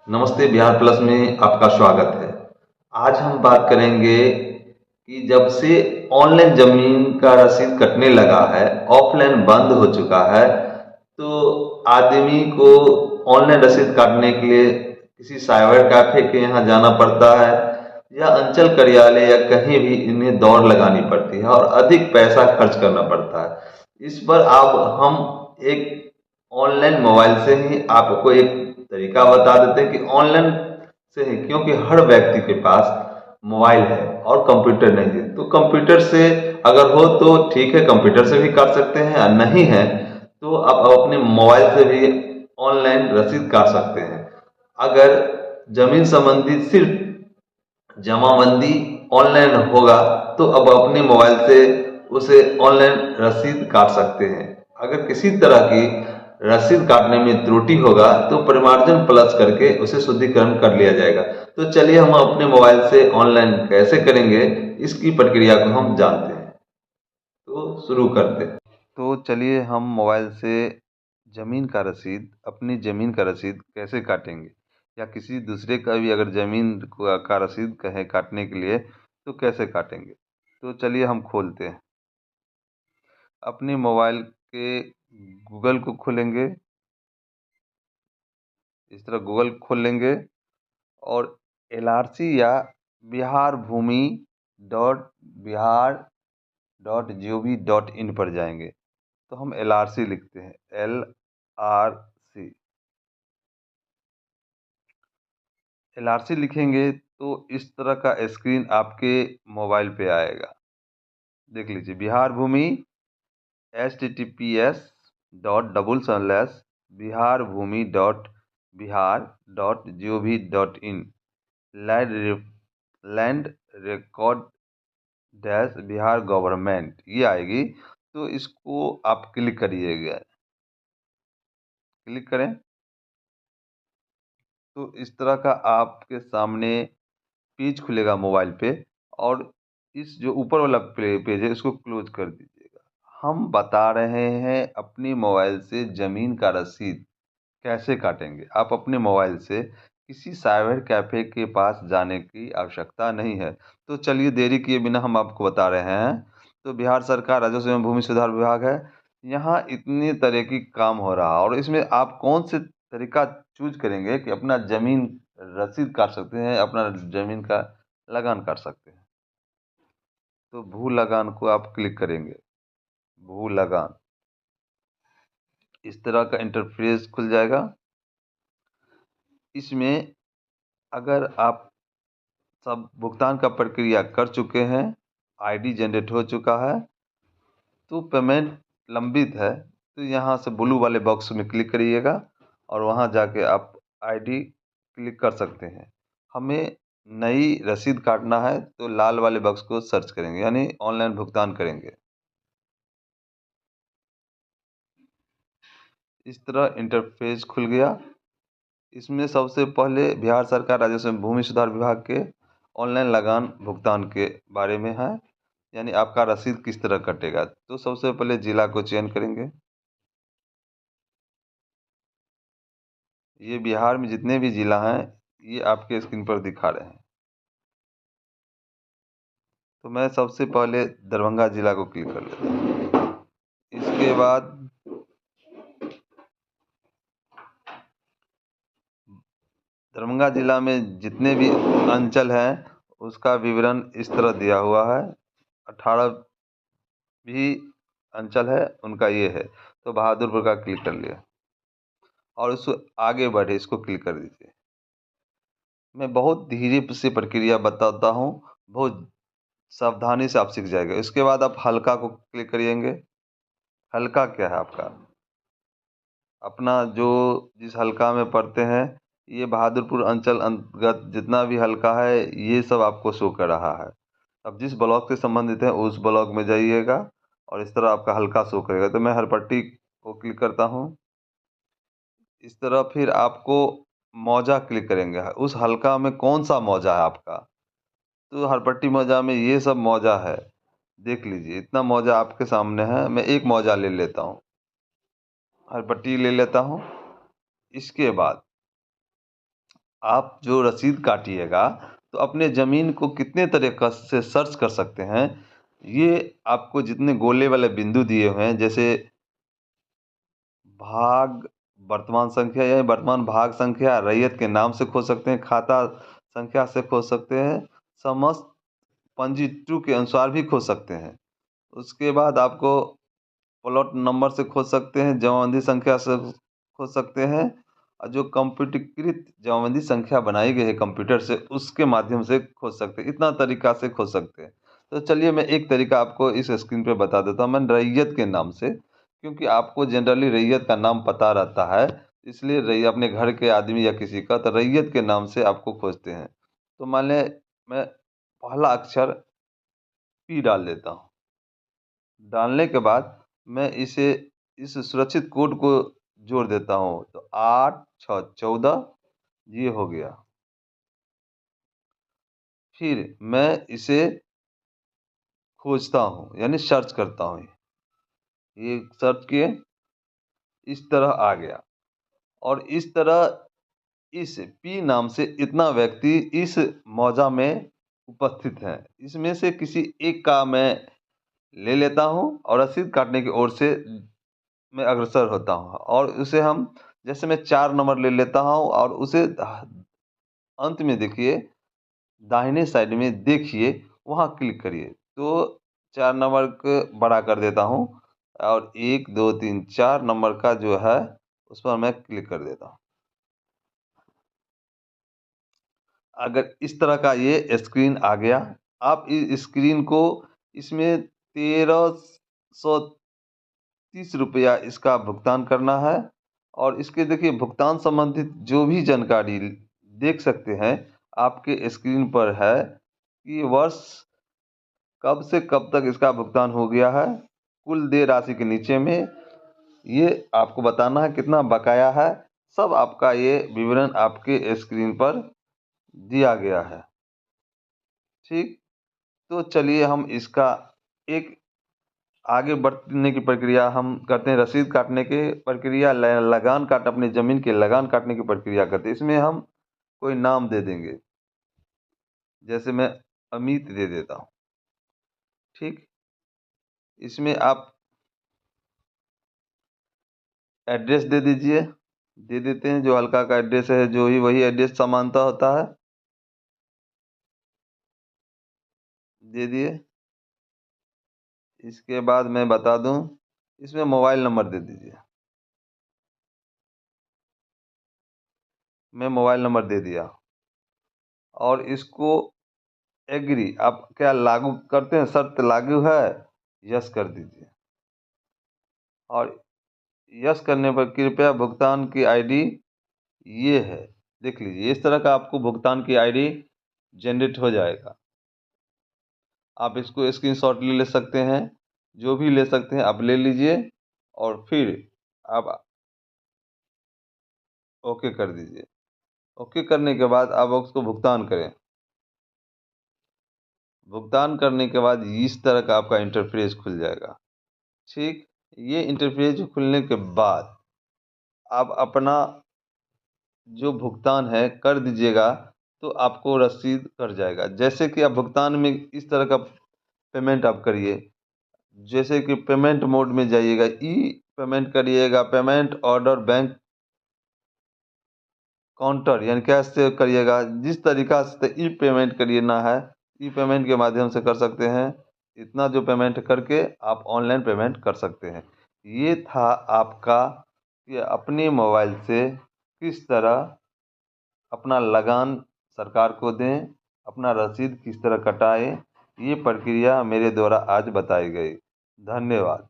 नमस्ते, बिहार प्लस में आपका स्वागत है। आज हम बात करेंगे कि जब से ऑनलाइन जमीन का रसीद कटने लगा है, ऑफलाइन बंद हो चुका है, तो आदमी को ऑनलाइन रसीद काटने के लिए किसी साइबर कैफे के यहाँ जाना पड़ता है या अंचल कार्यालय या कहीं भी इन्हें दौड़ लगानी पड़ती है और अधिक पैसा खर्च करना पड़ता है। इस पर अब हम एक ऑनलाइन मोबाइल से ही आपको एक तरीका बता देते हैं कि ऑनलाइन से ही, क्योंकि हर व्यक्ति के पास मोबाइल है और कंप्यूटर नहीं है, तो कंप्यूटर से अगर हो तो ठीक है, कंप्यूटर से भी कर सकते हैं, और नहीं है तो आप अपने मोबाइल से भी ऑनलाइन रसीद काट सकते हैं। अगर जमीन संबंधी सिर्फ जमाबंदी ऑनलाइन होगा तो अब अपने मोबाइल से उसे ऑनलाइन रसीद काट सकते हैं। अगर किसी तरह की रसीद काटने में त्रुटि होगा तो परिमार्जन प्लस करके उसे शुद्धिकरण कर लिया जाएगा। तो चलिए हम अपने मोबाइल से ऑनलाइन कैसे करेंगे, इसकी प्रक्रिया को हम जानते हैं। तो शुरू करते हैं। तो चलिए हम मोबाइल से अपनी ज़मीन का रसीद कैसे काटेंगे, या किसी दूसरे का भी अगर ज़मीन का रसीद कहें काटने के लिए तो कैसे काटेंगे। तो चलिए हम खोलते हैं। अपने मोबाइल के गूगल को खोलेंगे, इस तरह गूगल खोल लेंगे और LRC या बिहार भूमि .bihargovin पर जाएंगे। तो हम LRC लिखते हैं, LRC लिखेंगे तो इस तरह का स्क्रीन आपके मोबाइल पे आएगा। देख लीजिए, बिहार भूमि https://biharbhumi.bihar.gov.in land record dash Bihar government, ये आएगी। तो इसको आप क्लिक करिएगा। क्लिक करें तो इस तरह का आपके सामने पेज खुलेगा मोबाइल पे, और इस जो ऊपर वाला पेज है इसको क्लोज कर दीजिएगा। हम बता रहे हैं अपनी मोबाइल से ज़मीन का रसीद कैसे काटेंगे। आप अपने मोबाइल से किसी साइबर कैफ़े के पास जाने की आवश्यकता नहीं है। तो चलिए देरी किए बिना हम आपको बता रहे हैं। तो बिहार सरकार राजस्व एवं भूमि सुधार विभाग है, यहाँ इतनी तरह की काम हो रहा है, और इसमें आप कौन से तरीका चूज करेंगे कि अपना ज़मीन रसीद काट सकते हैं, अपना ज़मीन का लगान काट सकते हैं। तो भू लगान को आप क्लिक करेंगे। भू लगान, इस तरह का इंटरफेस खुल जाएगा। इसमें अगर आप सब भुगतान का प्रक्रिया कर चुके हैं, आईडी जनरेट हो चुका है, तो पेमेंट लंबित है, तो यहाँ से ब्लू वाले बॉक्स में क्लिक करिएगा और वहाँ जाके आप आईडी क्लिक कर सकते हैं। हमें नई रसीद काटना है तो लाल वाले बॉक्स को सर्च करेंगे, यानी ऑनलाइन भुगतान करेंगे। इस तरह इंटरफेस खुल गया। इसमें सबसे पहले बिहार सरकार राजस्व एवं भूमि सुधार विभाग के ऑनलाइन लगान भुगतान के बारे में है, यानी आपका रसीद किस तरह कटेगा। तो सबसे पहले जिला को चयन करेंगे। ये बिहार में जितने भी जिला हैं ये आपके स्क्रीन पर दिखा रहे हैं। तो मैं सबसे पहले दरभंगा जिला को क्लिक कर लेता हूँ। इसके बाद दरभंगा जिला में जितने भी अंचल हैं उसका विवरण इस तरह दिया हुआ है। 18 भी अंचल है उनका ये है। तो बहादुरपुर का क्लिक कर लिया और उसको आगे बढ़े, इसको क्लिक कर दीजिए। मैं बहुत धीरे से प्रक्रिया बताता हूँ, बहुत सावधानी से आप सीख जाएंगे। इसके बाद आप हल्का को क्लिक करिएंगे। हल्का क्या है आपका, अपना जो जिस हल्का में पढ़ते हैं, ये बहादुरपुर अंचल अंतर्गत जितना भी हल्का है ये सब आपको शो कर रहा है। अब जिस ब्लॉक से संबंधित है उस ब्लॉक में जाइएगा और इस तरह आपका हल्का शो करेगा। तो मैं हरपट्टी को क्लिक करता हूँ। इस तरह फिर आपको मौजा क्लिक करेंगे। उस हल्का में कौन सा मौजा है आपका, तो हरपट्टी मौजा में ये सब मौजा है, देख लीजिए, इतना मौजा आपके सामने है। मैं एक मौजा ले लेता हूँ, हरपट्टी ले लेता हूँ। इसके बाद आप जो रसीद काटिएगा, तो अपने ज़मीन को कितने तरीक़ा से सर्च कर सकते हैं। ये आपको जितने गोले वाले बिंदु दिए हुए हैं, जैसे भाग वर्तमान संख्या या वर्तमान भाग संख्या, रैयत के नाम से खोज सकते हैं, खाता संख्या से खोज सकते हैं, समस्त पंजी 2 के अनुसार भी खोज सकते हैं। उसके बाद आपको प्लॉट नंबर से खोज सकते हैं, जमाबंदी संख्या से खोज सकते हैं, और जो कंप्यूटरीकृत जमाबंदी संख्या बनाई गई है कंप्यूटर से, उसके माध्यम से खोज सकते हैं। इतना तरीका से खोज सकते हैं। तो चलिए मैं एक तरीका आपको इस स्क्रीन पे बता देता हूँ। मैं रैयत के नाम से, क्योंकि आपको जनरली रैयत का नाम पता रहता है, इसलिए अपने घर के आदमी या किसी का, तो रैयत के नाम से आपको खोजते हैं। तो मान लें मैं पहला अक्षर पी डाल देता हूँ। डालने के बाद मैं इस सुरक्षित कोड को जोड़ देता हूँ, तो 8 6 14 ये हो गया। फिर मैं इसे खोजता हूँ, यानी सर्च करता हूँ। ये सर्च किए, इस तरह आ गया। और इस तरह इस पी नाम से इतना व्यक्ति इस मौजा में उपस्थित हैं। इसमें से किसी एक का मैं ले लेता हूँ और रसीद काटने की ओर से मैं अग्रसर होता हूँ, और उसे हम, जैसे मैं 4 नंबर ले लेता हूँ और उसे अंत में देखिए, दाहिने साइड में देखिए, वहाँ क्लिक करिए। तो 4 नंबर को बड़ा कर देता हूँ, और 1 2 3 4 नंबर का जो है उस पर मैं क्लिक कर देता हूँ। अगर इस तरह का ये स्क्रीन आ गया, आप इस स्क्रीन को, इसमें 1330 रुपया इसका भुगतान करना है। और इसके देखिए भुगतान संबंधित जो भी जानकारी देख सकते हैं, आपके स्क्रीन पर है कि वर्ष कब से कब तक इसका भुगतान हो गया है, कुल देय राशि के नीचे में ये आपको बताना है कितना बकाया है। सब आपका ये विवरण आपके स्क्रीन पर दिया गया है। ठीक, तो चलिए हम इसका एक आगे बढ़ने की प्रक्रिया हम करते हैं। रसीद काटने की प्रक्रिया, लगान काट, अपनी ज़मीन के लगान काटने की प्रक्रिया करते हैं। इसमें हम कोई नाम दे देंगे, जैसे मैं अमित दे देता हूँ। ठीक, इसमें आप एड्रेस दे दीजिए, दे देते हैं जो हल्का का एड्रेस है, जो ही वही एड्रेस समानता होता है, दे दिए। इसके बाद मैं बता दूं, इसमें मोबाइल नंबर दे दीजिए। मैं मोबाइल नंबर दे दिया, और इसको एग्री, आप क्या लागू करते हैं, शर्त लागू है, यस कर दीजिए। और यस करने पर कृपया भुगतान की आईडी ये है, देख लीजिए, इस तरह का आपको भुगतान की आईडी जनरेट हो जाएगा। आप इसको स्क्रीनशॉट ले सकते हैं, जो भी ले सकते हैं आप ले लीजिए, और फिर आप ओके कर दीजिए। ओके करने के बाद आप उसको भुगतान करें। भुगतान करने के बाद इस तरह का आपका इंटरफेस खुल जाएगा। ठीक, ये इंटरफेस खुलने के बाद आप अपना जो भुगतान है कर दीजिएगा, तो आपको रसीद कट जाएगा। जैसे कि आप भुगतान में इस तरह का पेमेंट आप करिए, जैसे कि पेमेंट मोड में जाइएगा, ई पेमेंट करिएगा, पेमेंट ऑर्डर बैंक काउंटर यानी कैश से करिएगा। जिस तरीका से ई पेमेंट करना है, ई पेमेंट के माध्यम से कर सकते हैं। इतना जो पेमेंट करके आप ऑनलाइन पेमेंट कर सकते हैं। ये था आपका कि अपने मोबाइल से किस तरह अपना लगान सरकार को दें, अपना रसीद किस तरह कटाएं। ये प्रक्रिया मेरे द्वारा आज बताई गई। धन्यवाद।